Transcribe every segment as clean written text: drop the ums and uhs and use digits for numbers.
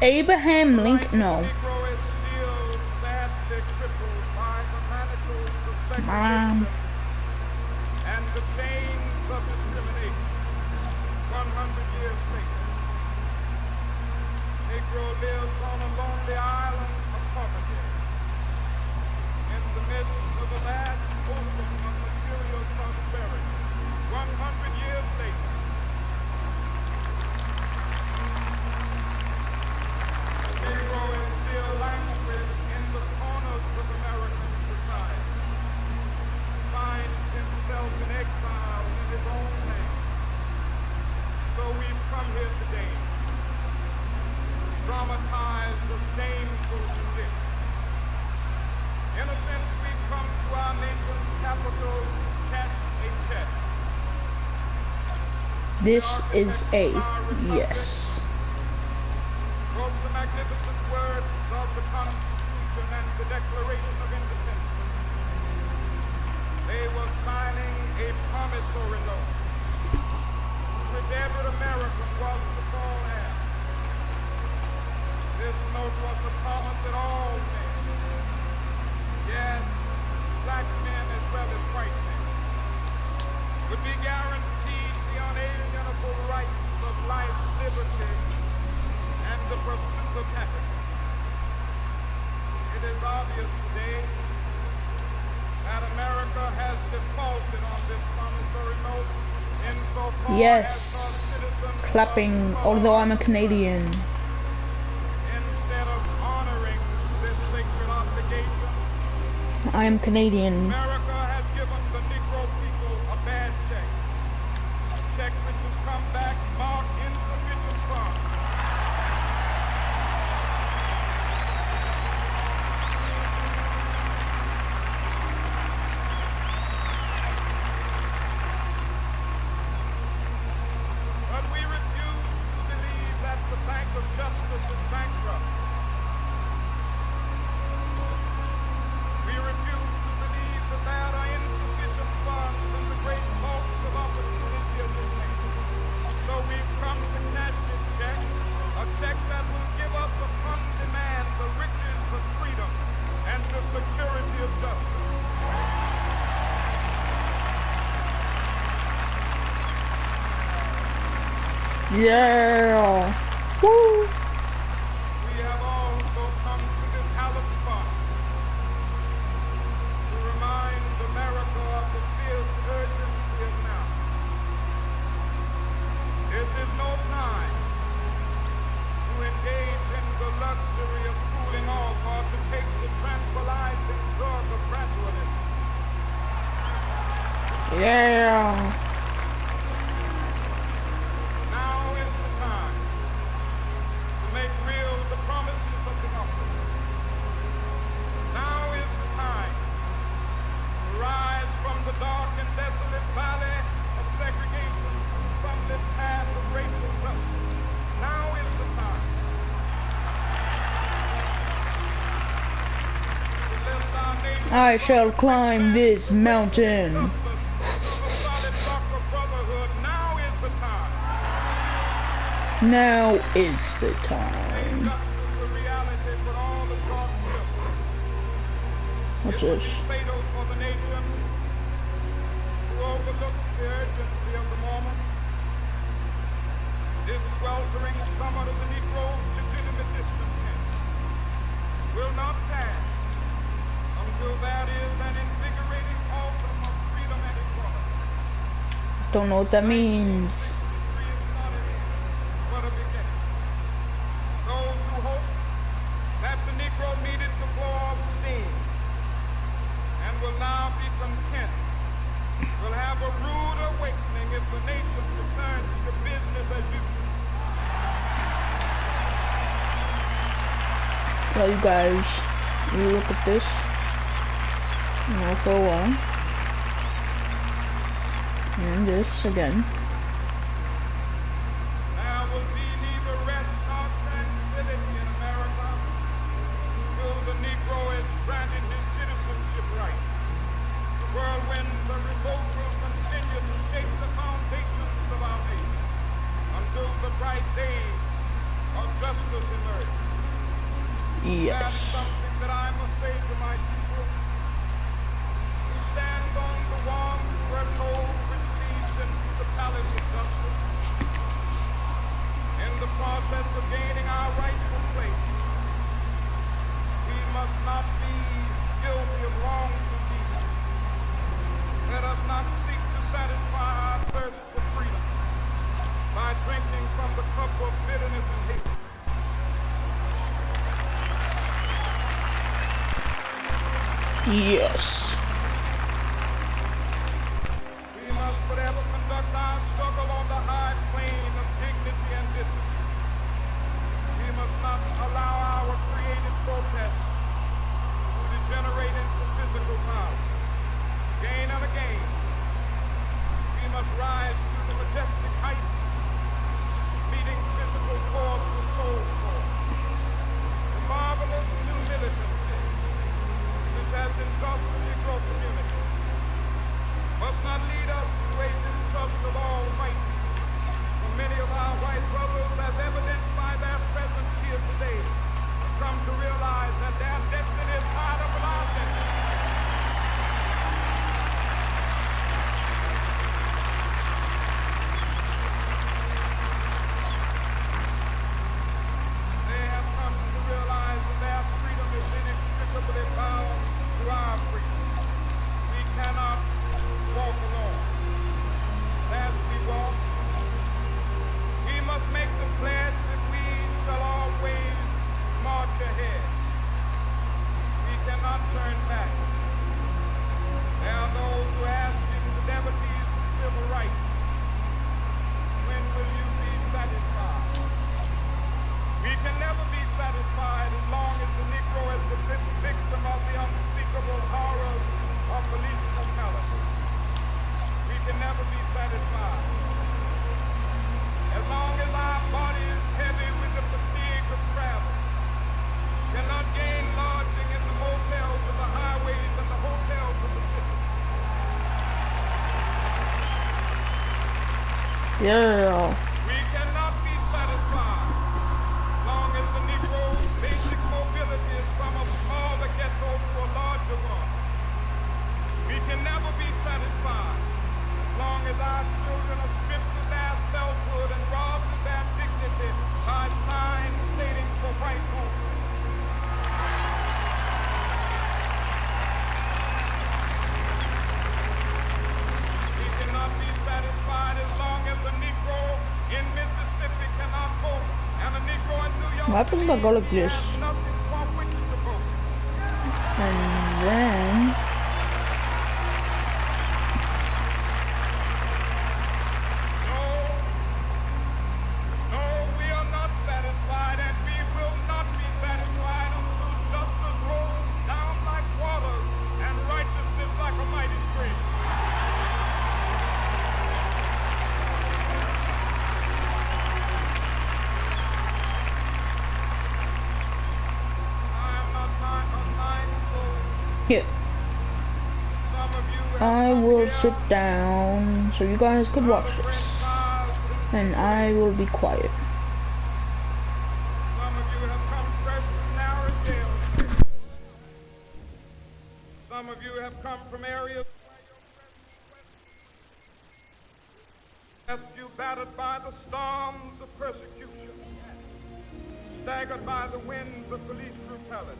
Abraham Lincoln, no. Mom. And the chains of discrimination. 100 years later, Negro lives on a lonely island of poverty, in the midst of a vast ocean of material prosperity. 100 years later, the Negro is still languishing in the corners of American society, finds himself in exile in his own land. So we've come here today, dramatize the shameful condition. In a sense, we've come to our nation's capital to cash a check. This is a yes. Wrote the magnificent words of the Constitution and the Declaration of Independence. They were signing a promissory note which every American was to fall at. This note was a promise that all men, yes, black men as well as white men, would be guaranteed the unalienable rights of life, liberty, and the pursuit of happiness. It is obvious today that America has defaulted on this promissory note insofar Yes. as our citizens Clapping, although I'm a Canadian. instead of honoring this sacred obligation, I am Canadian. America has given the Negro people a bad check. A check which has come back marked insufficient funds. But we refuse to believe that the Bank of Justice is bankrupt. We refuse to believe that there are insufficient funds in the great vaults of opportunity of this nation. So we've come to cash this check, a check that will give us upon demand the riches of freedom and the security of justice. Yeah. Woo. We have also come to this hallowed spot to remind America of the fierce urgency of now. This is no time to engage in the luxury of cooling off or to take the tranquilizing drug of gradualism. Yeah. Now is the time to make real the promises of democracy. Now is the time to rise from the dark and desolate valley of segregation to the sunlit path of racial justice. Now is the time to lift our nation I shall climb this mountain. to a solid rock of brotherhood. Now is the time. Now is the time. Justice a reality for all the broad children. What's It would this? be fatal for the nation to overlook the urgency of the moment. This sweltering summer of the Negro's legitimate discontent will not pass until there is an invigorating autumn of freedom and equality. Don't know what that means. Free equality, but a beginning. Those who hope that the Negro needed to blow off steam and will now be content will have a rude awakening if the nation returns to business as usual. Well, you guys, you look at this. Now for a while. And this again. There will be neither rest nor tranquility in America until the Negro is granted his citizenship rights. The whirlwinds of revolt will continue to shake the foundations of our nation until the bright days of justice in That's Yes. something that I must say to my people who stand on the warm threshold which leads into the palace of justice. In the process of gaining our rightful place, we must not be guilty of wrongs and deeds. Let us not seek to satisfy our thirst for freedom by drinking from the cup of bitterness and hate. Yes. We must forever conduct our struggle on the high plane of dignity and discipline. We must not allow our creative protest to degenerate into physical power. Again and again, we must rise to the majestic heights, meeting physical force with soul force. The marvelous new militancy which has engulfed the Negro community must not lead us to a distrust of all white people. For many of our white brothers, as evidenced by their presence here today, come to realize that their destiny is part of our destiny. They have come to realize that their freedom is inextricably bound to our freedom. We cannot walk alone. As we walk, we must make the pledge that we shall always march ahead. We cannot turn back. There are those who ask in the devotees of civil rights, when will you be satisfied? We can never be satisfied as long as the Negro is the victim of the unspeakable horrors of police brutality. We can never be satisfied. As long as our body is heavy with the fatigue of travel, cannot gain lodging in the hotels of the highways and the hotels of the city. Yeah. We cannot be satisfied as long as the Negro's basic mobility is from a smaller ghetto to a larger one. We can never be satisfied as long as our children are stripped of their selfhood and robbed of their dignity by signs stating for white home. We cannot be satisfied as long as the Negro in Mississippi cannot vote and a Negro in New York What happens if I go like City this? has nothing for which to vote. And then No, we are not satisfied, and we will not be satisfied until justice rolls down like water and righteousness like a mighty stream. I am not unmindful. yeah, Some of you have I come will here sit down so you guys could watch out of great this. trials and And I will be quiet. some of you have come fresh from narrow jails. Some of you have come from areas where you battered by the storms of persecution, staggered by the winds of police brutality.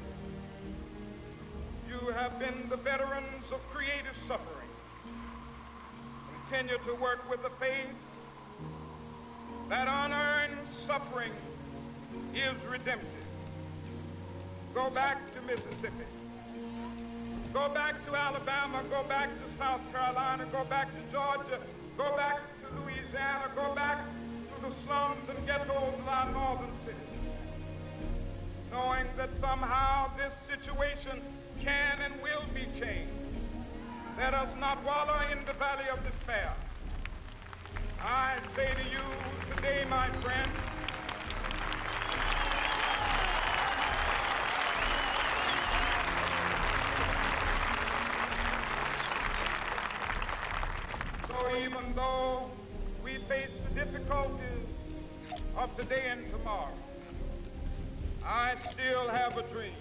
You have been the veterans of creative suffering. Continue to work with the faith that unearned suffering is redemptive. Go back to Mississippi. Go back to Alabama. Go back to South Carolina. Go back to Georgia. Go back to Louisiana. Go back to the slums and ghettos of our northern cities. Knowing that somehow this situation can and will be changed. Let us not wallow in the valley of despair. I say to you today, my friend, so even though we face the difficulties of today and tomorrow, I still have a dream.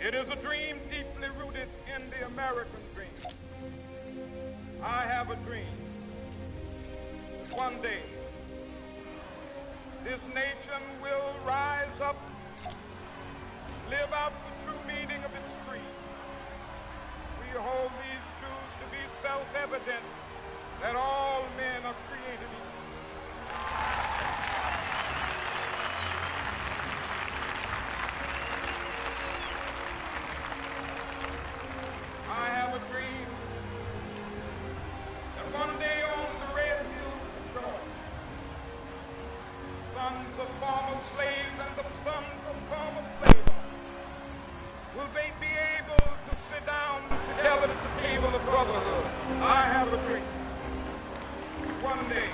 It is a dream deeply rooted in the American dream. I have a dream. One day, this nation will rise up, live out the true meaning of its creed. We hold these truths to be self-evident, that all men are created equal. I have a dream that one day on the red hills of Georgia, sons of former slaves and the sons of former slave owners will they be able to sit down together at the table of brotherhood. I have a dream. One day,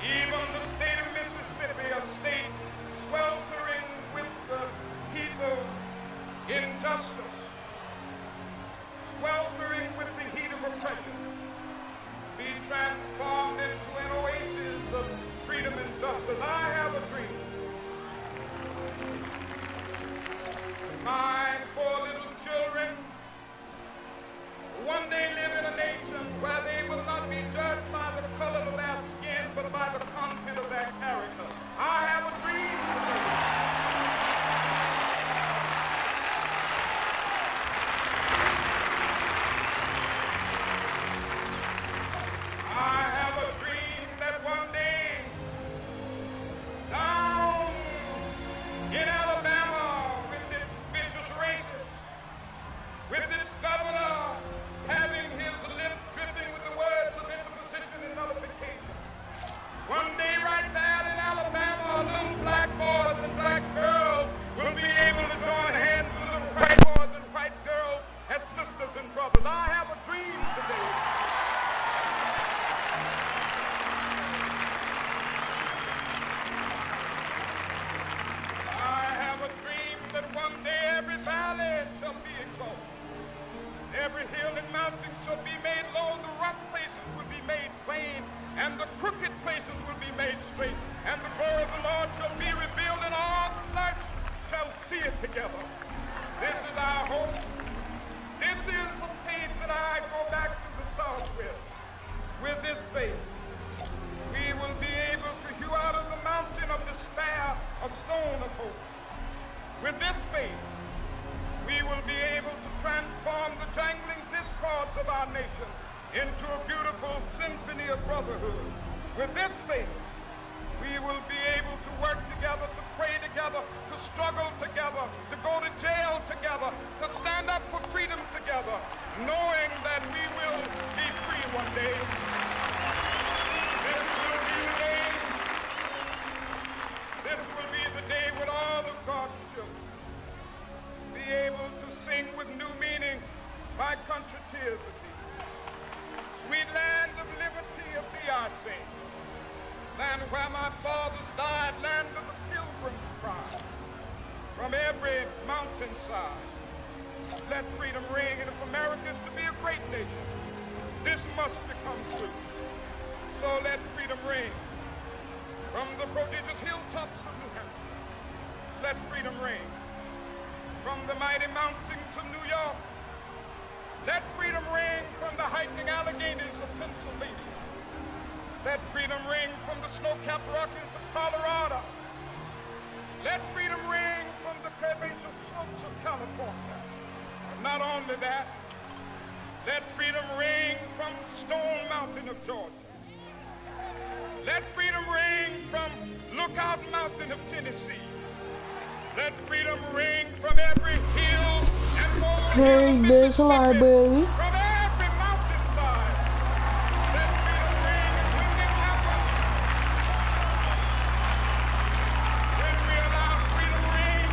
even the state of Mississippi, a state sweltering with the heat of injustice, sweltering with the heat of oppression, be transformed into an oasis of freedom and justice. I have a dream. My four little children one day live in a nation where they will not be judged by the color of their skin, but by the content of their character. I have a dream today. I have a dream that one day, down in Alabama, with its vicious racists, with its governor having his lips dripping with the words of interposition and nullification, one day right there in Alabama, little black boys and black girls will be able to join hands with little white boys and white girls as sisters and brothers. I have a dream today. I have a dream that one day every valley shall be exalted. Every hill and mountain shall be made low, the rough places will be made plain, and the crooked places will be made straight, and the glory of the Lord shall be revealed, and all flesh shall see it together. This is our hope. This is the faith that I go back to the South with. With this faith, we will be able to hew out of the mountain of despair a zone of hope. With this faith, we will be able to transform the jangling discords of our nation into a beautiful symphony of brotherhood. With this faith, we will be able to work together, to pray together, to struggle together, to go to jail together, to stand up for freedom together, knowing that we will be free one day. This will be the day. This will be the day when all of God's children be able to sing with new meaning, "My country, tears of thee." Sweet land of liberty of thee I sing. Land where my fathers died, land of the pilgrim's cry. From every mountainside, let freedom ring. And if America is to be a great nation, this must become true. So let freedom ring. From the prodigious hilltops of New Hampshire, let freedom ring. From the mighty mountains of New York, let freedom ring. From the heightening Alleghanies of Pennsylvania, let freedom ring. From the snow-capped Rockies of Colorado, let freedom ring. From the curvaceous slopes of California. And not only that, let freedom ring from Stone Mountain of Georgia. Let freedom ring from Lookout Mountain of Tennessee. Let freedom ring from every hill and more Hey, there's a library. from every mountainside. Let freedom ring. And when it happens, when we allow freedom ring,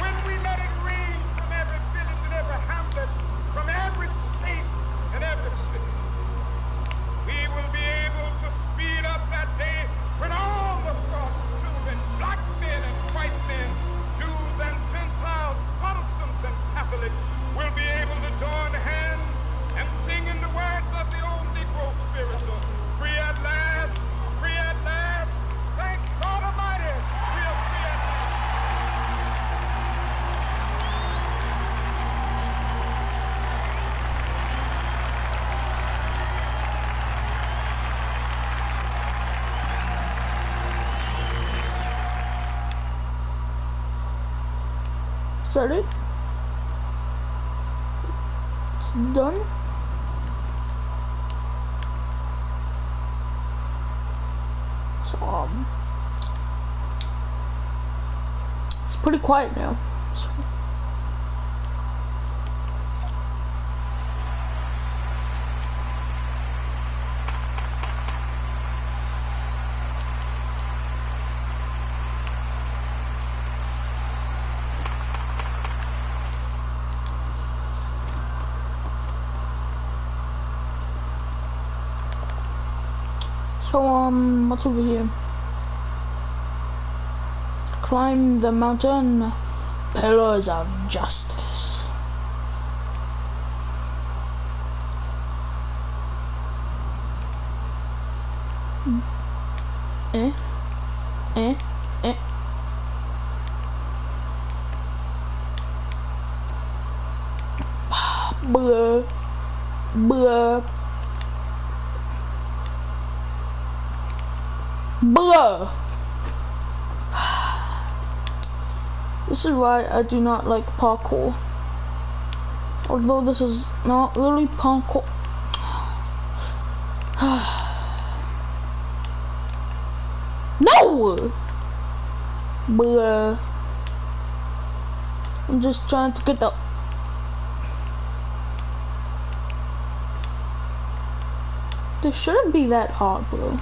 when we let it ring from every village and every hamlet, from every state and every city, we will be able to speed up that day when all of God's children, black men and white men, Jews and Gentiles, Protestants and Catholics, will be able to Is that it? It's done. So it's pretty quiet now. So, what's over here? Climb the mountain, pillars of justice. Eh? Eh? Eh? Blah. Blah. Blah. This is why I do not like parkour. Although this is not really parkour. No! Blah. I'm just trying to get the... This shouldn't be that hard, bro.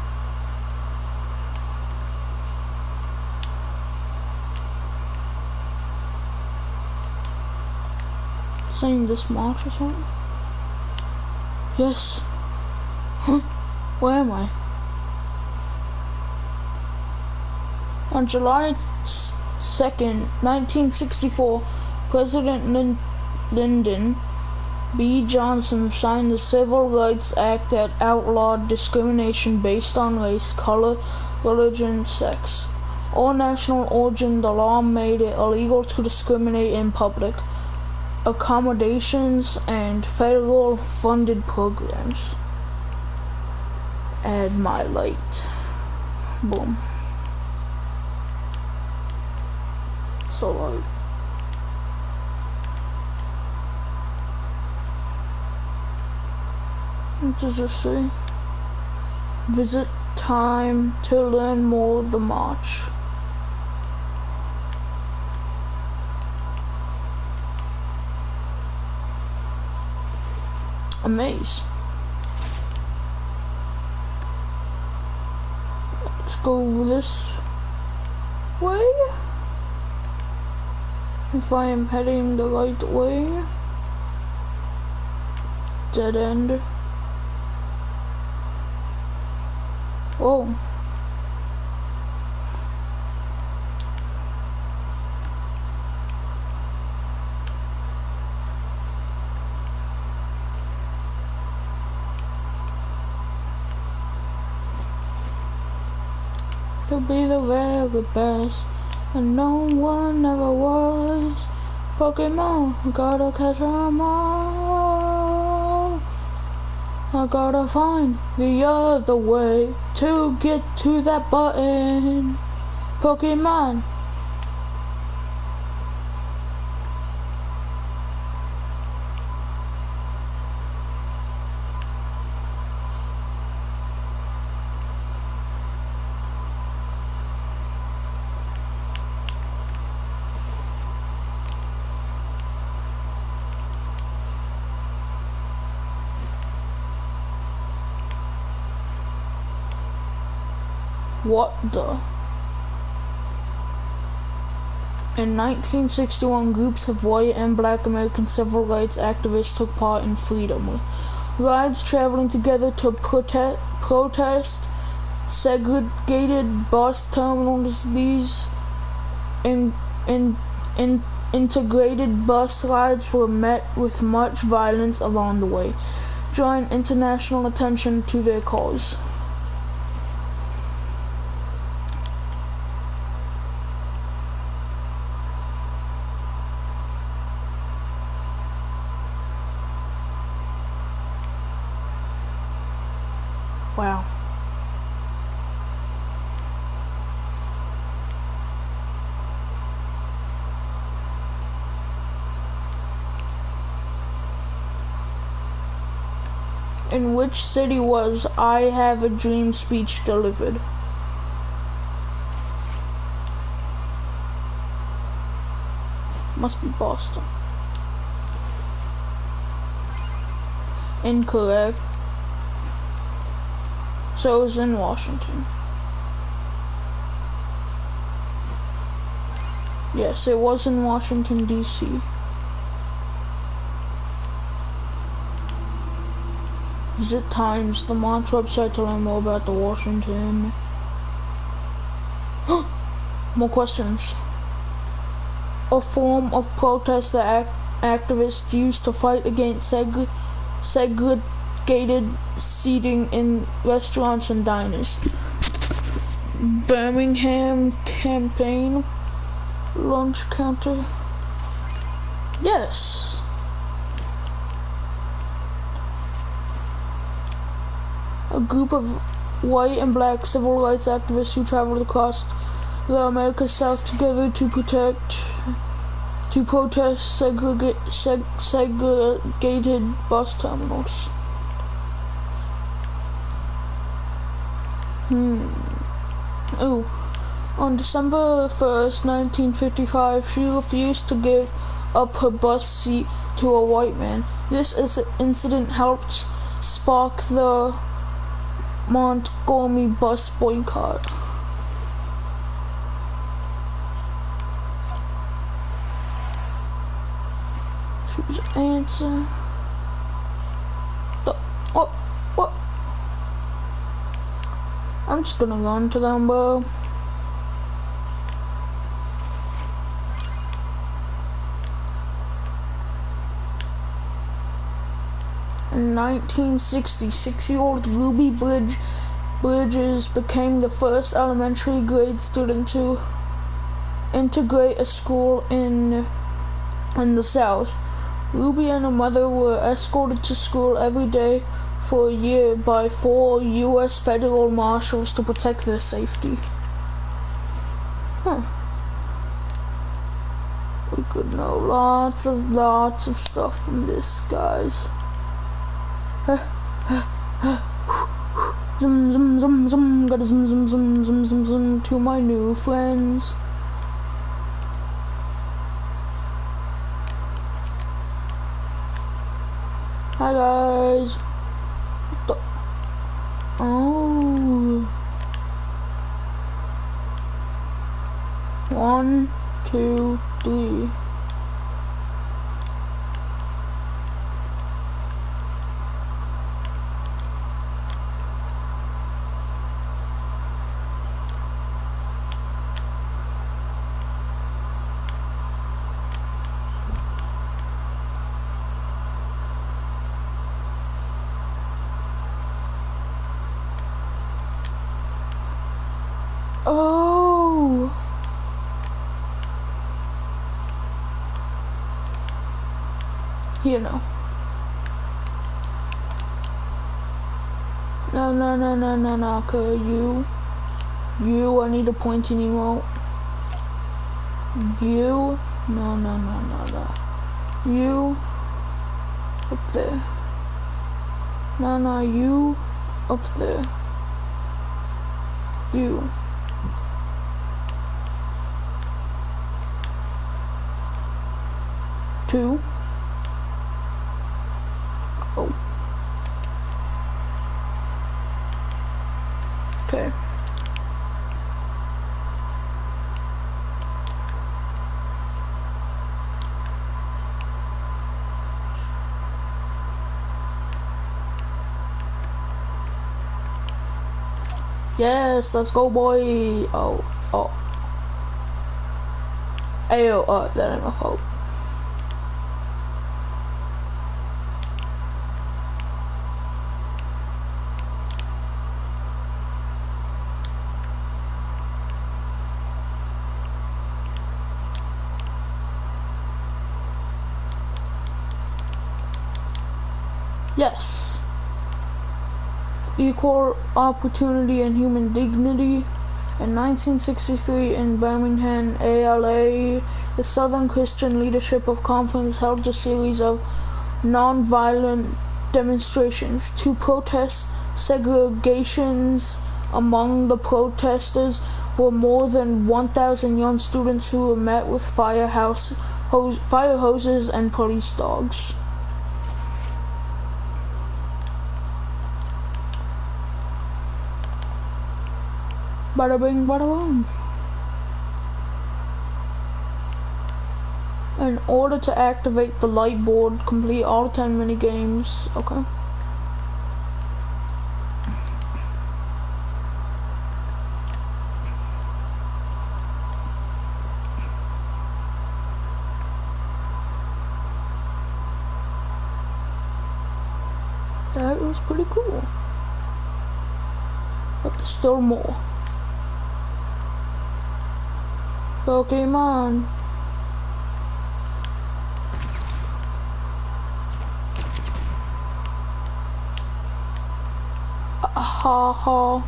Saying this march or something? Yes. Huh? Where am I? On July 2nd, 1964, President Lyndon B. Johnson signed the Civil Rights Act that outlawed discrimination based on race, color, religion, and sex. Or national origin, the law made it illegal to discriminate in public accommodations and federal funded programs. Add my light. Boom. So light. What does it say? Visit time to learn more of the march. A maze. Let's go this way. If I am heading the right way. Dead end. Whoa. To be the very best, and no one ever was. Pokemon, gotta catch 'em all. I gotta find the other way to get to that button. Pokemon. What the? In 1961, groups of white and black American civil rights activists took part in freedom rides, traveling together to protest segregated bus terminals. These integrated bus rides were met with much violence along the way, drawing international attention to their cause. Wow. in which city was "I Have a Dream" speech delivered? Must be Boston. Incorrect. So it was in Washington. Yes, it was in Washington, D.C. Visit Times, the March website, to learn more about the Washington. More questions. A form of protest that activists used to fight against segregated seating in restaurants and diners. Birmingham campaign. Lunch counter. Yes. A group of white and black civil rights activists who traveled across the America's South together to protest segregated bus terminals. Oh. On December 1st, 1955, she refused to give up her bus seat to a white man. This incident helped spark the Montgomery bus boycott. Choose answer. What? I'm just gonna go into them, bro. In 1960, 6-year-old Ruby Bridges became the first elementary grade student to integrate a school in the South. Ruby and her mother were escorted to school every day for a year by 4 U.S. federal marshals to protect their safety. We could know lots of stuff from this, guys. Zoom, zoom, zoom, zoom, gotta zoom, zoom, zoom, zoom, zoom, zoom to my new friends. Hi guys. Oh. 1, 2, 3. Oh. You know. No, okay, you, I need a pointing emote. You, no. You, up there. No, you, up there. You. Two. Oh. Okay. Yes, let's go, boy. Oh. Ayo, that ain't my fault. Yes. Equal opportunity and human dignity. In 1963 in Birmingham, ALA, the Southern Christian Leadership of Conference held a series of non-violent demonstrations to protest segregations. Among the protesters were more than 1,000 young students who were met with fire hoses and police dogs. Bada bing, bada boom. In order to activate the light board, complete all 10 minigames. Okay. That was pretty cool. But there's still more. Pokemon. Ha ha.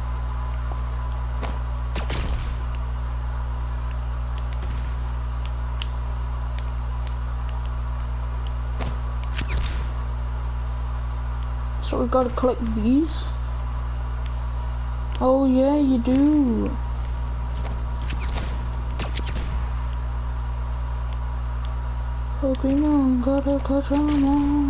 So we gotta collect these. Oh yeah, you do. Pokemon, gotta catch 'em all.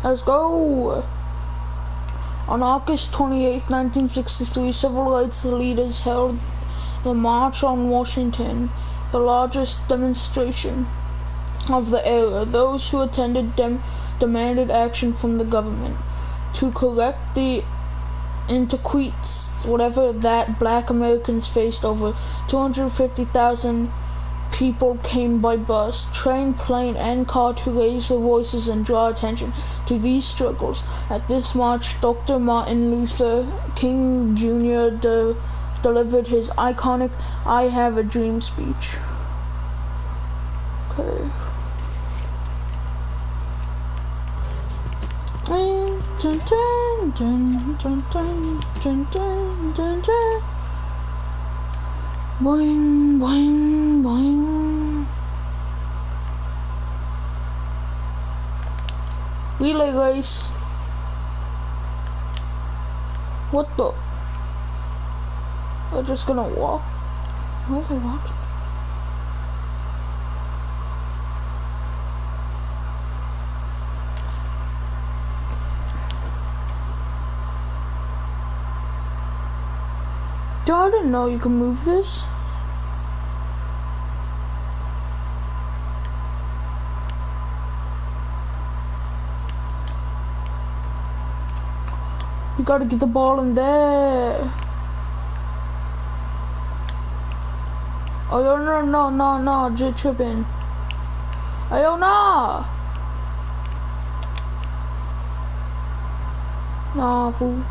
Let's go! On August 28, 1963, civil rights leaders held the March on Washington, the largest demonstration of the era. Those who attended demanded action from the government to correct the inequities, whatever that black Americans faced. Over 250,000 people came by bus, train, plane, and car to raise their voices and draw attention to these struggles. At this march, Dr. Martin Luther King Jr. delivered his iconic "I Have a Dream" speech. Okay. Boing, boing, boing. Relay race. What the? They're just gonna walk. Where are they walking? Dude, I didn't know you can move this. You gotta get the ball in there. Oh, yo, no, just tripping. Oh, yo, no. Nah, fool.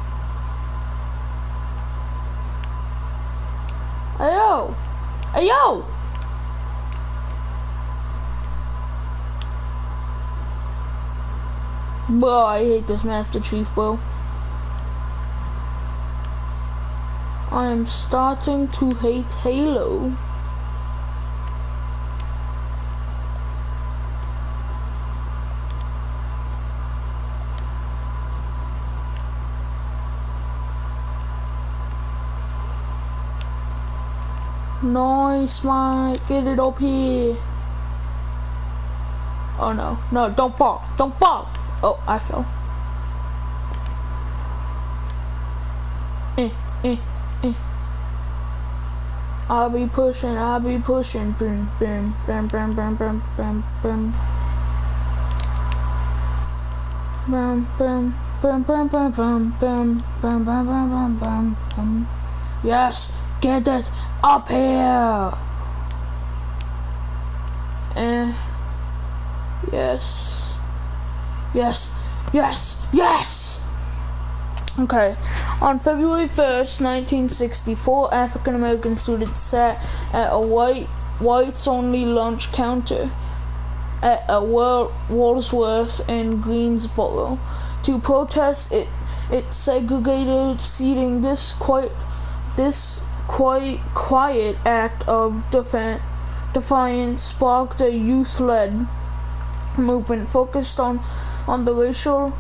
Hey, yo. Hey, yo. Bro, I hate this Master Chief, bro. I am starting to hate Halo. Nice, Mike. Get it up here. Oh no, no, don't fall, don't fall. Oh, I fell. I'll be pushing, boom, boom, boom, boom, boom, boom, boom, boom. Boom, boom, boom, boom, boom, boom, boom, boom, boom, boom, boom, boom, boom. Yes, get it up here. Yes. Yes, yes, yes! Okay, on February 1st, 1964, African-American students sat at a whites-only lunch counter at a Wadsworth in Greensboro to protest its segregated seating. This quite quiet act of defiance sparked a youth-led movement focused on the racial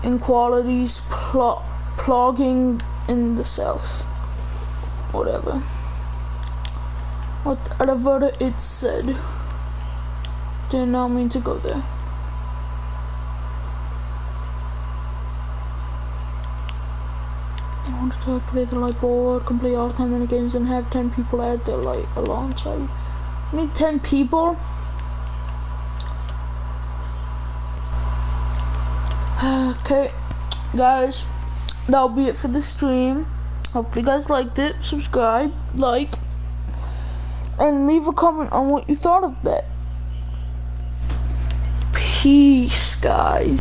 inequalities plugging in the South. Whatever it said. Did not mean to go there. I want to activate the light board, complete all 10 minute games, and have 10 people add their light alongside. I need 10 people? Okay, guys, that'll be it for the stream. Hopefully you guys liked it. Subscribe, like, and leave a comment on what you thought of that. Peace, guys.